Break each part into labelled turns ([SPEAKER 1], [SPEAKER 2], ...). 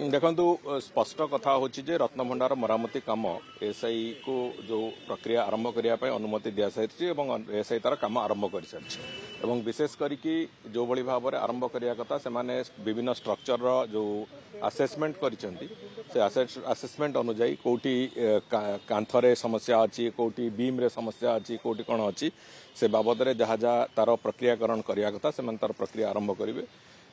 [SPEAKER 1] देखु स्पष्ट कथा हूँ रत्नभंडार मरामती कम एसआई को जो प्रक्रिया आरंभ करने अनुमति दि सारी एसआई तार कम आरंभ कर सारी विशेष करके जो भली भाव में आरंभ करने कथा से विभिन्न स्ट्रक्चर जो आसेसमेंट आसेसमेंट अनुजाई कौटी कांथरे समस्या अच्छी कौटी बीम रे समस्या अच्छी कौटी कौन अच्छी से बाबद में जहाँ जहाँ तार प्रक्रियाकरण करने कथा से तार प्रक्रिया आरंभ करेंगे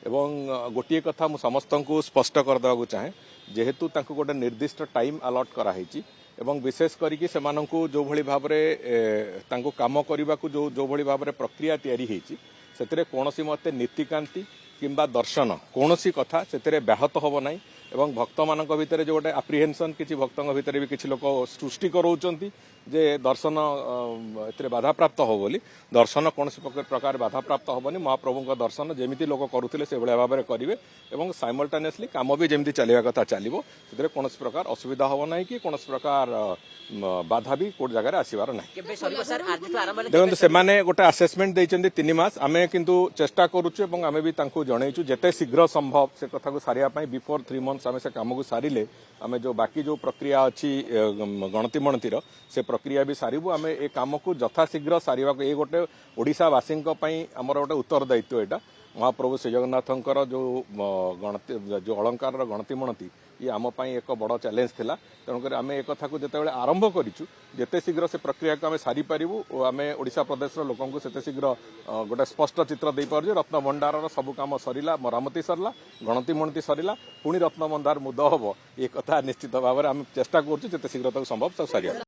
[SPEAKER 1] एवं गोटे कथा मु समस्त को स्पष्ट करदेवा चाहे जेहेतु गोटे निर्दिष्ट टाइम अलॉट कराई एवं विशेष करके जो भली भाव में काम करने को जो भली भाव में प्रक्रिया से कौन मते नीतिकांति किंबा दर्शन कौन सी कथा से व्याहत हम ना एवं भक्त मान भितर जो गोटे आप्रिहेंशन किसी भक्तों भितर भी किसी लोक सृष्टि कराउछंती जे दर्शन ए बाधा प्राप्त हो बोली दर्शन कौन प्रकार बाधा प्राप्त होबनी महाप्रभु दर्शन जमी लोक करुले से भाव में करेंगे और साइमल्टेनियसली कम भी जमी चलवा कथा चलो से कौन प्रकार असुविधा हम ना कि कौन प्रकार बाधा भी कौट जगह आसबार ना देखो से गोटे आसेसमेंट देते 3 मास आम किंतु चेष्टा करुचु आम भी जनईचु जिते शीघ्र संभव से कथा को सारे बिफोर 3 मंथ्स आम से कम को सारे आम जो बाकी जो प्रक्रिया अच्छी गणति मणतिर से प्रक्रिया भी सारू आम ए कम को यथाशीघ्र सारे ये गोटे ओडिशावासी आमर गोटे उत्तरदायित्व यहाँ महाप्रभु श्री जगन्नाथंकर जो गणति जो अलंकार गणति मणति ये आम एक बड़ चैलेंज थिला तेणुकर आम एक कथा को जिते आरंभ करूँ जिते शीघ्र से प्रक्रिया को आम सारी पारू और आम ओडिशा प्रदेश लोक से शीघ्र गोटे स्पष्ट चित्र दे पार रत्नभंडार सब कम सरला मरामती सरला गणति मणति सरला पुणी रत्नभंडार मुद हम ये कथा निश्चित भाव में आम चेष्टा करूँ जिते शीघ्र संभव सब सारी